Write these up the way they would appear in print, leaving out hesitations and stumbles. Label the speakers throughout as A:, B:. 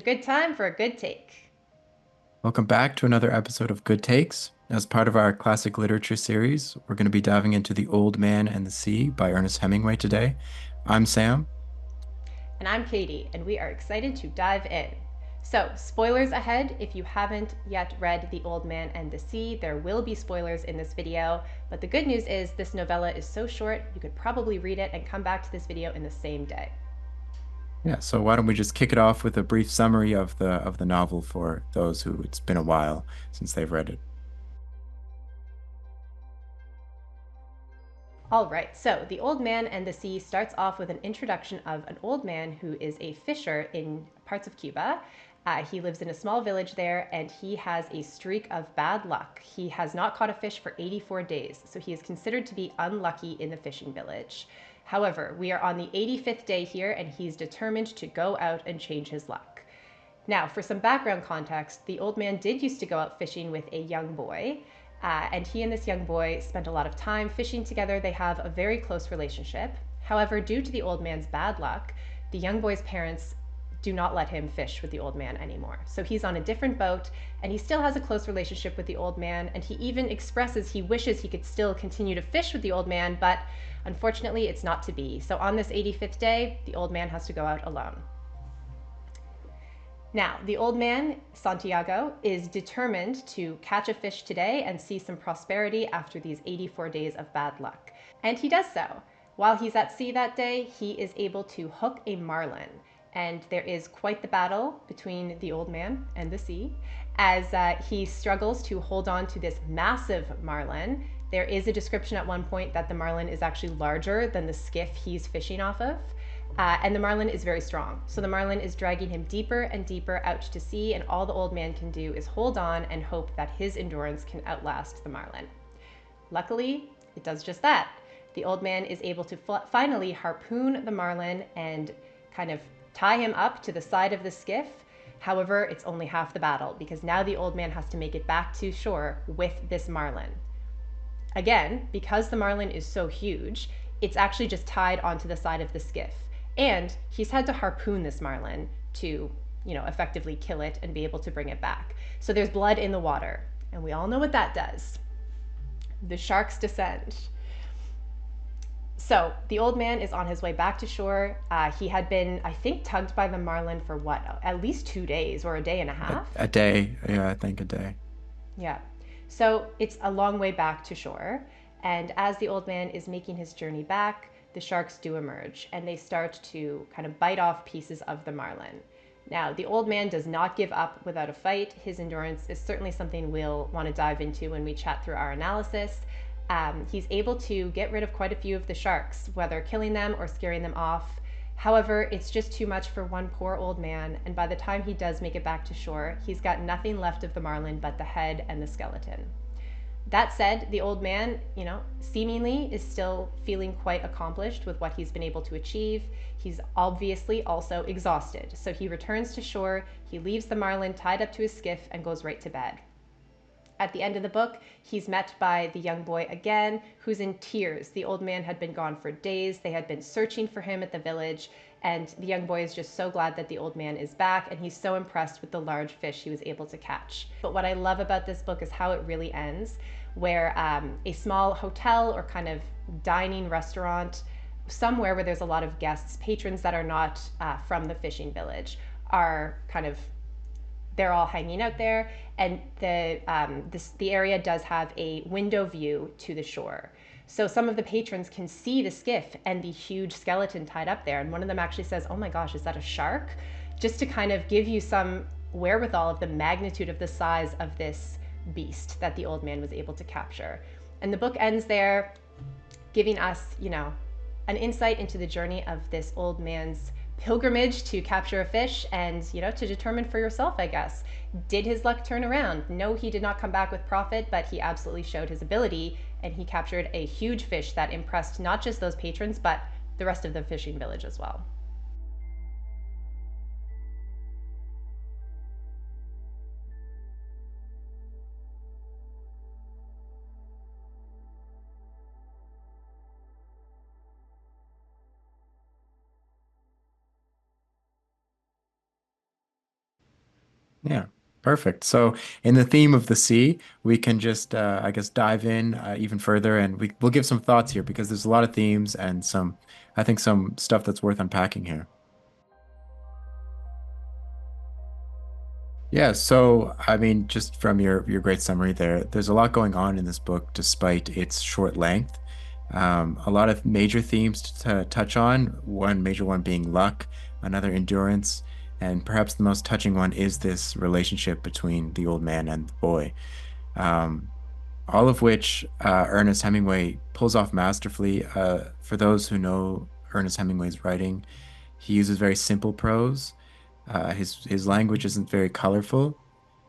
A: good time for a good take.
B: Welcome back to another episode of Good Takes. As part of our classic literature series, we're going to be diving into The Old Man and the Sea by Ernest Hemingway today. I'm Sam.
A: And I'm Katie, and we are excited to dive in. So, spoilers ahead. If you haven't yet read The Old Man and the Sea, there will be spoilers in this video. But the good news is this novella is so short, you could probably read it and come back to this video in the same day.
B: Yeah, so why don't we just kick it off with a brief summary of the novel for those who it's been a while since they've read it.
A: All right, so The Old Man and the Sea starts off with an introduction of an old man who is a fisher in parts of Cuba. He lives in a small village there and he has a streak of bad luck. He has not caught a fish for 84 days, so he is considered to be unlucky in the fishing village. However, we are on the 85th day here and he's determined to go out and change his luck. Now, for some background context, the old man did used to go out fishing with a young boy, and he and this young boy spent a lot of time fishing together. They have a very close relationship. However, due to the old man's bad luck, the young boy's parents do not let him fish with the old man anymore. So he's on a different boat and he still has a close relationship with the old man. And he even expresses he wishes he could still continue to fish with the old man, but unfortunately, it's not to be. So on this 85th day, the old man has to go out alone. Now, the old man, Santiago, is determined to catch a fish today and see some prosperity after these 84 days of bad luck. And he does so. While he's at sea that day, he is able to hook a marlin. And there is quite the battle between the old man and the sea as he struggles to hold on to this massive marlin. There is a description at one point that the marlin is actually larger than the skiff he's fishing off of. And the marlin is very strong. So the marlin is dragging him deeper and deeper out to sea, and all the old man can do is hold on and hope that his endurance can outlast the marlin. Luckily, it does just that. The old man is able to finally harpoon the marlin and kind of tie him up to the side of the skiff. However, it's only half the battle because now the old man has to make it back to shore with this marlin. Again, because the marlin is so huge, it's actually just tied onto the side of the skiff. And he's had to harpoon this marlin to, effectively kill it and be able to bring it back. So there's blood in the water. And we all know what that does. The sharks descend. So the old man is on his way back to shore. He had been, I think, tugged by the marlin for what, at least 2 days or a day and a half?
B: A day, yeah, I think a day.
A: Yeah. So it's a long way back to shore. And as the old man is making his journey back, the sharks do emerge and they start to kind of bite off pieces of the marlin. Now, the old man does not give up without a fight. His endurance is certainly something we'll want to dive into when we chat through our analysis. He's able to get rid of quite a few of the sharks, whether killing them or scaring them off. However, it's just too much for one poor old man, and by the time he does make it back to shore, he's got nothing left of the marlin but the head and the skeleton. That said, the old man, seemingly is still feeling quite accomplished with what he's been able to achieve. He's obviously also exhausted. So he returns to shore, he leaves the marlin tied up to his skiff, and goes right to bed. At the end of the book, he's met by the young boy again, who's in tears. The old man had been gone for days. They had been searching for him at the village, and the young boy is just so glad that the old man is back, and he's so impressed with the large fish he was able to catch. But what I love about this book is how it really ends, where a small hotel or kind of dining restaurant, somewhere where there's a lot of guests, patrons that are not from the fishing village, are kind of they're all hanging out there, and the area does have a window view to the shore. So some of the patrons can see the skiff and the huge skeleton tied up there, and one of them actually says, "Oh my gosh, is that a shark?" Just to kind of give you some wherewithal of the magnitude of the size of this beast that the old man was able to capture. And the book ends there, giving us, an insight into the journey of this old man's pilgrimage to capture a fish and, to determine for yourself, I guess. Did his luck turn around? No, he did not come back with profit, but he absolutely showed his ability and he captured a huge fish that impressed not just those patrons, but the rest of the fishing village as well.
B: Yeah, perfect. So, in the theme of the sea, we can just, I guess, dive in even further, and we'll give some thoughts here because there's a lot of themes and some, I think, some stuff that's worth unpacking here. Yeah, so I mean, just from your great summary there, there's a lot going on in this book despite its short length. A lot of major themes to touch on. One major one being luck, another endurance, and perhaps the most touching one is this relationship between the old man and the boy. Um, all of which Ernest Hemingway pulls off masterfully. For those who know Ernest Hemingway's writing, he uses very simple prose. His language isn't very colorful,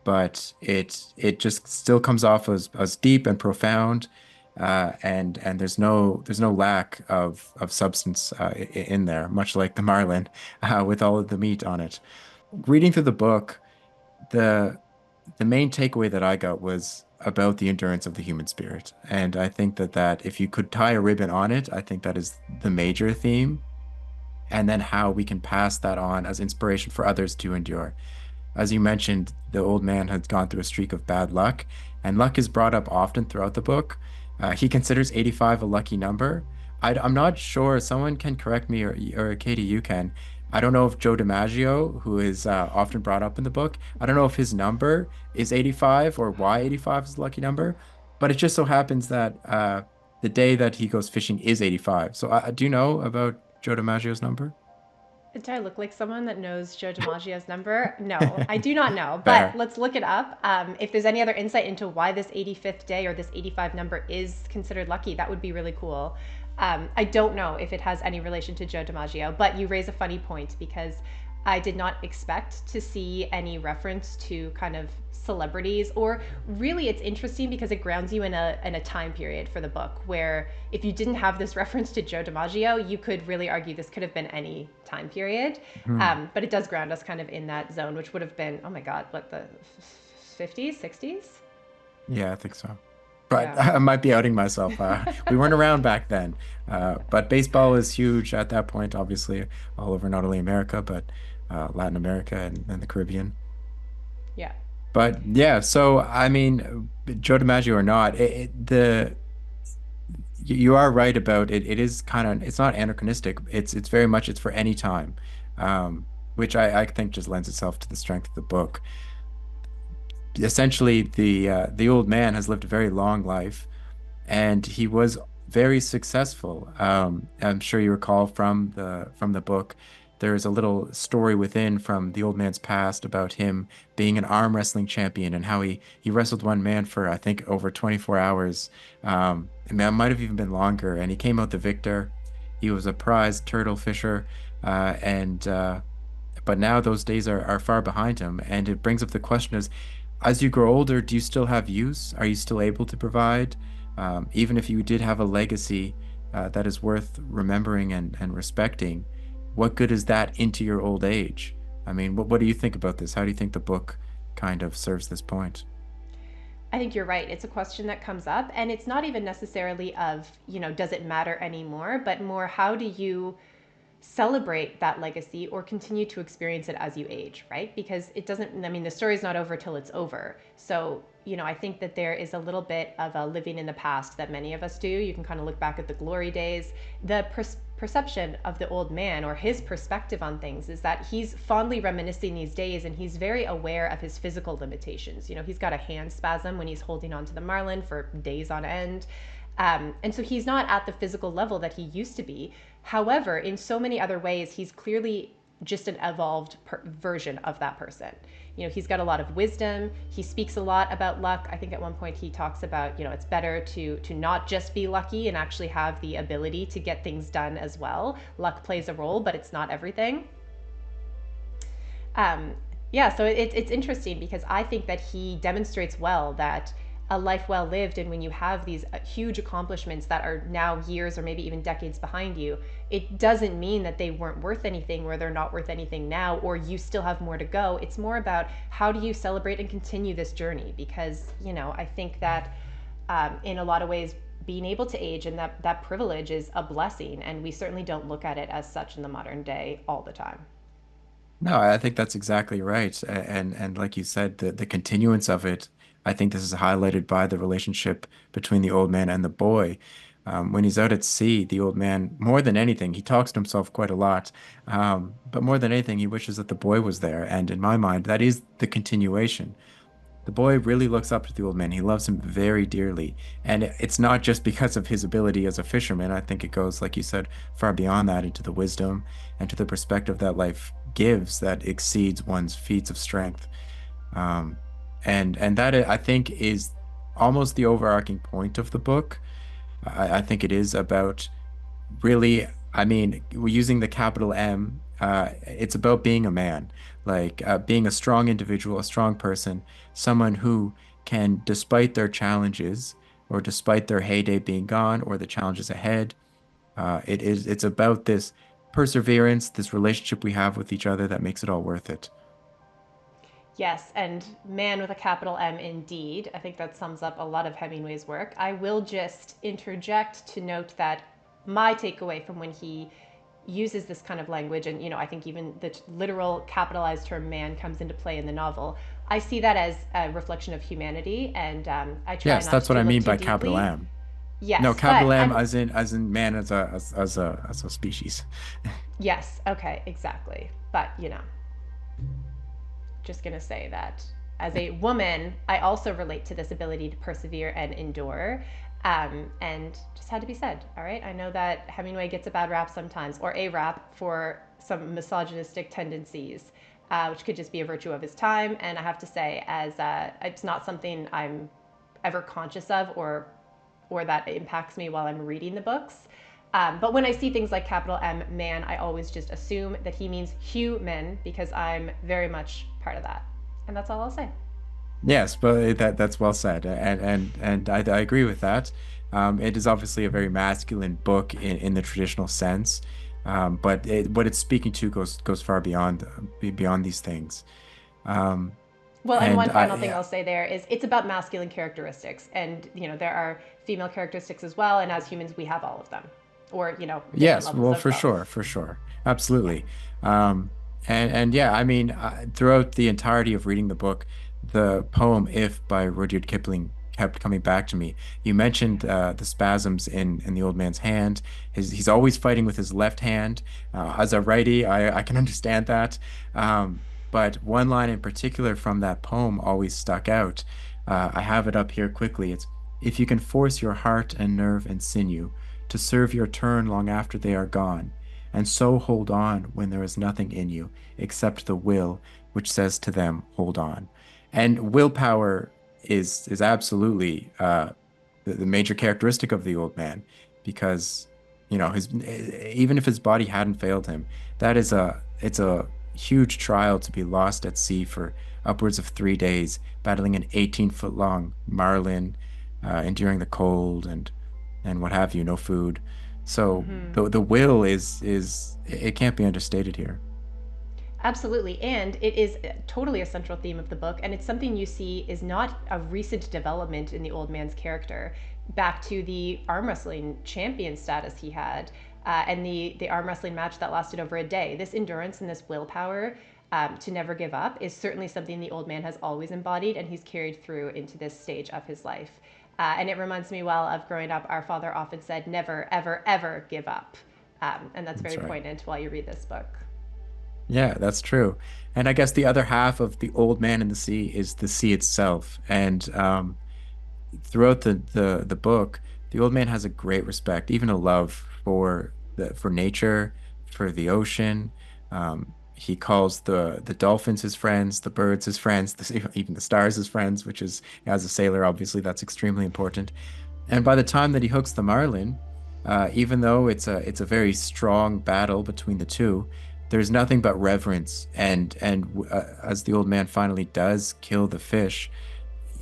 B: but it just still comes off as deep and profound, and there's no lack of substance in there, much like the Marlin, with all of the meat on it. Reading through the book, the the main takeaway that I got was about the endurance of the human spirit, and I think that if you could tie a ribbon on it, I think that is the major theme, and then how we can pass that on as inspiration for others to endure. As you mentioned, the old man has gone through a streak of bad luck, and luck is brought up often throughout the book. He considers 85 a lucky number. I'm not sure. Someone can correct me, or Katie, you can. I don't know if Joe DiMaggio, who is often brought up in the book, I don't know if his number is 85 or why 85 is a lucky number, but it just so happens that the day that he goes fishing is 85. So do you know about Joe DiMaggio's number?
A: Do I look like someone that knows Joe DiMaggio's number? No, I do not know, but
B: Fair.
A: let's look it up. If there's any other insight into why this 85th day or this 85 number is considered lucky, that would be really cool. I don't know if it has any relation to Joe DiMaggio, but you raise a funny point because I did not expect to see any reference to kind of celebrities, or really it's interesting because it grounds you in a time period for the book where if you didn't have this reference to Joe DiMaggio, you could really argue this could have been any time period.
B: Hmm.
A: But it does ground us kind of in that zone, which would have been, oh my God, what, the 50s, 60s?
B: Yeah, I think so. But
A: Yeah.
B: I might be outing myself. We weren't around back then. But baseball is huge at that point, obviously, all over not only America, but Latin America and the Caribbean.
A: Yeah.
B: But yeah, so I mean, Joe DiMaggio or not, you are right about it. It is kind of it's not anachronistic. It's very much it's for any time, which I think just lends itself to the strength of the book. Essentially, the old man has lived a very long life and he was very successful. I'm sure you recall from the book, there is a little story within from the old man's past about him being an arm wrestling champion and how he wrestled one man for I think over 24 hours. It might have even been longer, and he came out the victor. He was a prize turtle fisher, and but now those days are far behind him, and it brings up the question is, as you grow older, do you still have use? Are you still able to provide? Even if you did have a legacy that is worth remembering and respecting, what good is that into your old age? I mean, what do you think about this? How do you think the book kind of serves this point?
A: I think you're right. It's a question that comes up, and it's not even necessarily of, does it matter anymore, but more how do you celebrate that legacy or continue to experience it as you age, right? Because it doesn't, I mean, the story's not over till it's over. So, I think that there is a little bit of a living in the past that many of us do. You can kind of look back at the glory days. The perception of the old man or his perspective on things is that he's fondly reminiscing these days and he's very aware of his physical limitations. He's got a hand spasm when he's holding onto the marlin for days on end. And so he's not at the physical level that he used to be. However, in so many other ways, he's clearly just an evolved version of that person. He's got a lot of wisdom. He speaks a lot about luck. I think at one point he talks about, it's better to not just be lucky and actually have the ability to get things done as well. Luck plays a role, but it's not everything. Um, yeah, so it's interesting because I think that he demonstrates well that a life well lived, and when you have these huge accomplishments that are now years or maybe even decades behind you, it doesn't mean that they weren't worth anything or they're not worth anything now or you still have more to go. It's more about how do you celebrate and continue this journey, because I think that in a lot of ways being able to age and that privilege is a blessing, and we certainly don't look at it as such in the modern day all the time.
B: No, I think that's exactly right. And like you said, the continuance of it, I think this is highlighted by the relationship between the old man and the boy. When he's out at sea, the old man, more than anything, he talks to himself quite a lot. But more than anything, he wishes that the boy was there. And in my mind, that is the continuation. The boy really looks up to the old man. He loves him very dearly. And it's not just because of his ability as a fisherman. I think it goes, like you said, far beyond that into the wisdom and to the perspective that life gives that exceeds one's feats of strength. Um, and that I think is almost the overarching point of the book. I think it is about really, I mean, we're using the capital M. It's about being a man, like being a strong individual, a strong person, someone who can, despite their challenges or despite their heyday being gone or the challenges ahead, it's about this perseverance, this relationship we have with each other that makes it all worth it.
A: Yes, and man with a capital M indeed. I think that sums up a lot of Hemingway's work. I will just interject to note that my takeaway from when he uses this kind of language, and I think even the literal capitalized term man comes into play in the novel. I see that as a reflection of humanity, and I try
B: Yes,
A: not
B: that's what
A: to
B: I
A: look
B: mean
A: too
B: by capital
A: deeply.
B: M. No,
A: Yes, but
B: capital M
A: I'm
B: as in man as a species.
A: yes, okay, exactly. But just going to say that as a woman, I also relate to this ability to persevere and endure. And just had to be said. All right. I know that Hemingway gets a bad rap sometimes, or a rap for some misogynistic tendencies, which could just be a virtue of his time. And I have to say, as it's not something I'm ever conscious of or that impacts me while I'm reading the books. But when I see things like capital M man, I always just assume that he means human because I'm very much part of that. And that's all I'll say.
B: Yes, but that's well said, and I agree with that. It is obviously a very masculine book in the traditional sense, but what it's speaking to goes far beyond these things. Um,
A: Well, and
B: and
A: one
B: I
A: final thing
B: yeah,
A: I'll say there is it's about masculine characteristics. And, there are female characteristics as well. And as humans, we have all of them, or, different
B: yes,
A: levels
B: well,
A: of both.
B: for sure,
A: Yeah.
B: absolutely. Um, and yeah, I mean, throughout the entirety of reading the book, the poem "If" by Rudyard Kipling kept coming back to me. You mentioned the spasms in the old man's hand. He's always fighting with his left hand. As a righty, I can understand that. But one line in particular from that poem always stuck out. I have it up here quickly. It's if you can force your heart and nerve and sinew to serve your turn long after they are gone, and so hold on when there is nothing in you except the will which says to them, hold on. And willpower is absolutely the major characteristic of the old man because his even if his body hadn't failed him, that is it's a huge trial to be lost at sea for upwards of 3 days, battling an 18-foot long marlin, enduring the cold and what have you, no food. So
A: Mm-hmm.
B: the will is it can't be understated here.
A: Absolutely. And it is totally a central theme of the book. And it's something you see is not a recent development in the old man's character. Back to the arm wrestling champion status he had, and the arm wrestling match that lasted over a day. This endurance and this willpower to never give up is certainly something the old man has always embodied, and he's carried through into this stage of his life. And it reminds me well of growing up. Our father often said, never, ever, ever give up. And that's
B: That's
A: very
B: right.
A: poignant while you read this book.
B: Yeah, that's true. And I guess the other half of the old man in the sea is the sea itself. And throughout the book, the old man has a great respect, even a love for nature, for the ocean. He calls the dolphins his friends, the birds his friends, even the stars his friends, which is as a sailor, obviously that's extremely important. And by the time that he hooks the marlin, even though it's a very strong battle between the two, there's nothing but reverence. And as the old man finally does kill the fish,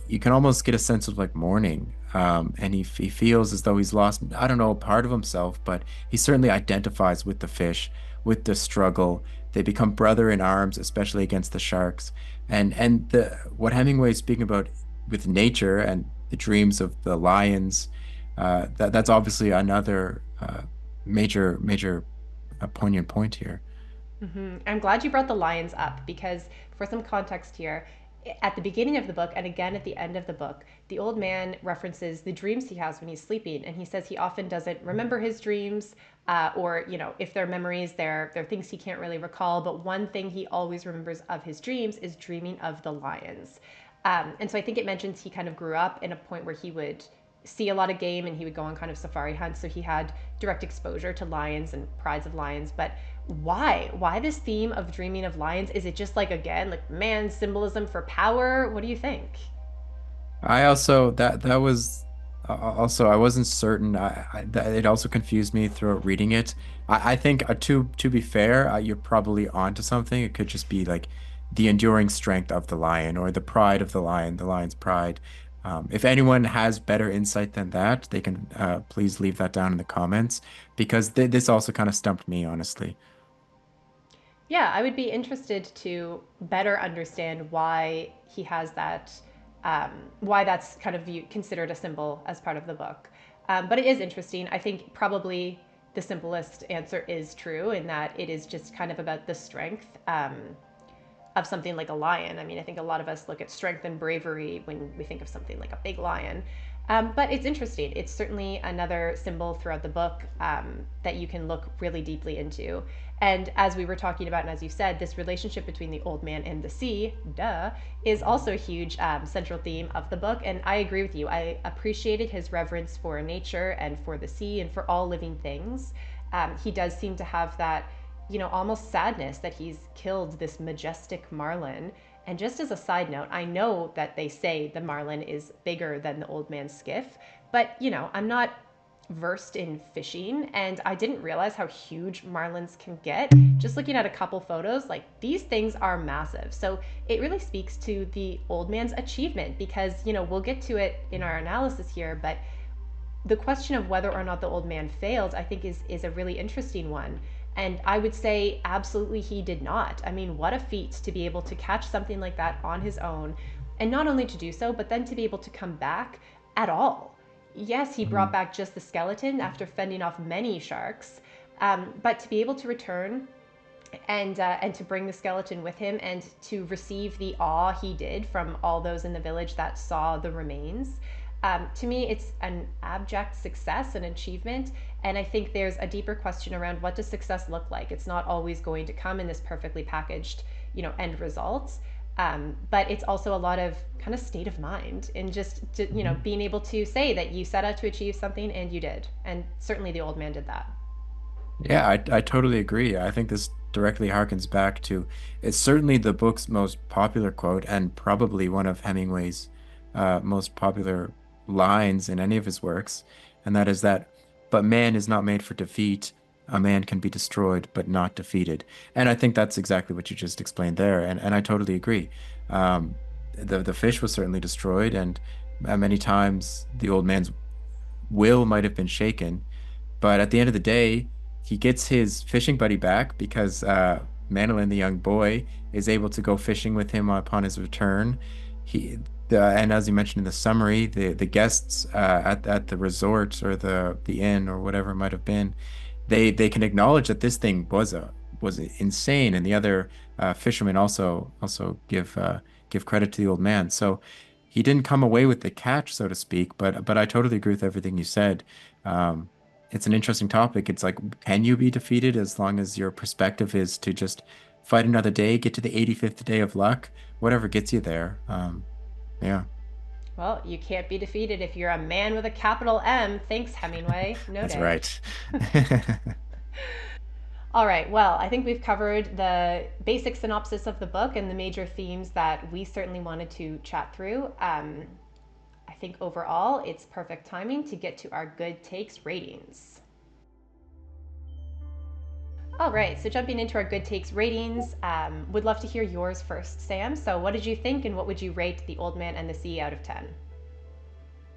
B: you can almost get a sense of like mourning. And he feels as though he's lost, I don't know, a part of himself, but he certainly identifies with the fish, with the struggle. They become brother in arms, especially against the sharks. And the what Hemingway is speaking about with nature and the dreams of the lions, that's obviously another major poignant point here.
A: I'm glad you brought the lions up because, for some context here, at the beginning of the book and again at the end of the book, the old man references the dreams he has when he's sleeping, and he says he often doesn't remember his dreams, or if they're memories, they're things he can't really recall. But one thing he always remembers of his dreams is dreaming of the lions. And so I think it mentions he kind of grew up in a point where he would see a lot of game and he would go on kind of safari hunts. So he had direct exposure to lions and prides of lions. But why? Why this theme of dreaming of lions? Is it just like, again, like man symbolism for power? What do you think?
B: I also that was also I wasn't certain. It also confused me throughout reading it. I think to be fair, you're probably onto something. It could just be like the enduring strength of the lion or the pride of the lion, the lion's pride. If anyone has better insight than that, they can please leave that down in the comments because this also kind of stumped me, honestly.
A: Yeah, I would be interested to better understand why he has that, why that's kind of considered a symbol as part of the book. But it is interesting. I think probably the simplest answer is true in that it is just kind of about the strength. Of something like a lion. I mean, I think a lot of us look at strength and bravery when we think of something like a big lion. But it's interesting. It's certainly another symbol throughout the book that you can look really deeply into. And as we were talking about, and as you said, this relationship between the old man and the sea, duh, is also a huge central theme of the book. And I agree with you. I appreciated his reverence for nature and for the sea and for all living things. He does seem to have that almost sadness that he's killed this majestic marlin. And just as a side note, I know that they say the marlin is bigger than the old man's skiff, but I'm not versed in fishing and I didn't realize how huge marlins can get. Just looking at a couple photos, like these things are massive. So it really speaks to the old man's achievement because, we'll get to it in our analysis here, but the question of whether or not the old man failed, I think, is a really interesting one. And I would say absolutely he did not. I mean, what a feat to be able to catch something like that on his own. And not only to do so, but then to be able to come back at all. Yes, he brought
B: Mhm.
A: back just the skeleton after fending off many sharks. But to be able to return and to bring the skeleton with him and to receive the awe he did from all those in the village that saw the remains. To me, it's an abject success, an achievement, and I think there's a deeper question around what does success look like. It's not always going to come in this perfectly packaged, end result. But it's also a lot of kind of state of mind and just
B: Mhm.
A: being able to say that you set out to achieve something and you did, and certainly the old man did that.
B: Yeah, I totally agree. I think this directly harkens back to it's certainly the book's most popular quote and probably one of Hemingway's most popular lines in any of his works, and that is that, but man is not made for defeat. A man can be destroyed, but not defeated. And I think that's exactly what you just explained there, and I totally agree. Um, the fish was certainly destroyed, and many times the old man's will might have been shaken. But at the end of the day, he gets his fishing buddy back because Manolin, the young boy, is able to go fishing with him upon his return. And as you mentioned in the summary, the guests at the resort or the inn or whatever it might have been, they can acknowledge that this thing was insane, and the other fishermen also give credit to the old man. So he didn't come away with the catch, so to speak. But I totally agree with everything you said. Um, it's an interesting topic. It's like, can you be defeated as long as your perspective is to just fight another day, get to the 85th day of luck, whatever gets you there. Yeah,
A: Well, you can't be defeated if you're a man with a capital M. Thanks, Hemingway.
B: that's
A: Noted.
B: right.
A: All right, well, I think we've covered the basic synopsis of the book and the major themes that we certainly wanted to chat through. I think overall, it's perfect timing to get to our good takes ratings. All right, so jumping into our good takes ratings, would love to hear yours first, Sam. So, what did you think, and what would you rate The Old Man and the Sea out of 10?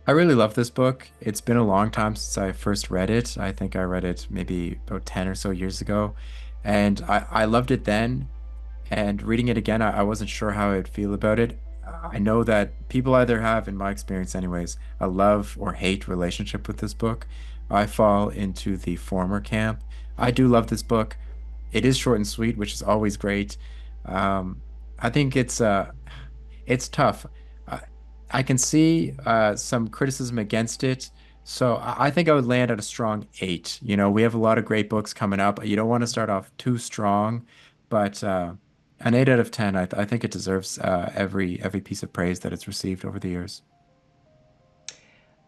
B: I really love this book. It's been a long time since I first read it. I think I read it maybe about 10 or so years ago. And I loved it then. And reading it again, I wasn't sure how I'd feel about it. I know that people either have, in my experience anyways, a love or hate relationship with this book. I fall into the former camp. I do love this book. It is short and sweet, which is always great. Um, I think it's tough. I, I can see some criticism against it. So I think I would land at a strong 8. You know, we have a lot of great books coming up. You don't want to start off too strong, but an 8 out of 10, I think it deserves every piece of praise that it's received over the years.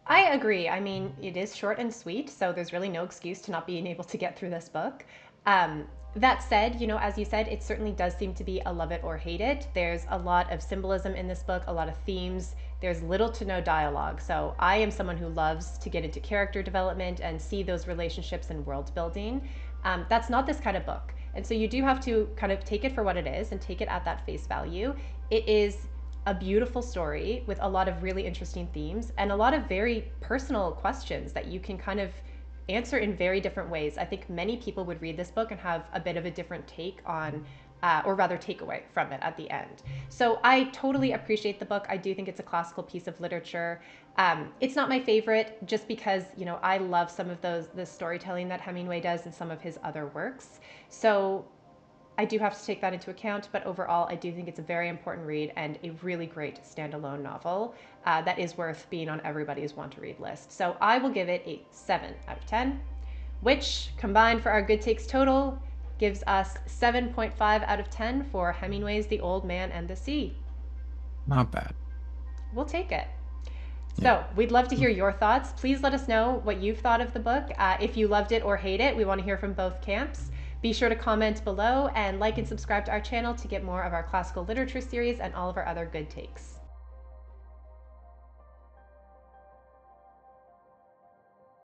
A: I agree. I mean, it is short and sweet, so there's really no excuse to not being able to get through this book. That said, as you said, it certainly does seem to be a love it or hate it. There's a lot of symbolism in this book, a lot of themes. There's little to no dialogue. So I am someone who loves to get into character development and see those relationships and world building. That's not this kind of book. And so you do have to kind of take it for what it is and take it at that face value. It is a beautiful story with a lot of really interesting themes and a lot of very personal questions that you can kind of answer in very different ways. I think many people would read this book and have a bit of a different take on, or rather, takeaway from it at the end. So I totally appreciate the book. I do think it's a classical piece of literature. It's not my favorite just because, I love some of the storytelling that Hemingway does in some of his other works. So I do have to take that into account, but overall, I do think it's a very important read and a really great standalone novel that is worth being on everybody's want to read list. So I will give it a 7 out of 10, which combined for our good takes total gives us 7.5 out of 10 for Hemingway's The Old Man and the Sea.
B: Not bad.
A: We'll take it.
B: Yeah.
A: So, we'd love to hear your thoughts. Please let us know what you've thought of the book. If you loved it or hate it, we want to hear from both camps. Be sure to comment below and like and subscribe to our channel to get more of our classical literature series and all of our other good takes.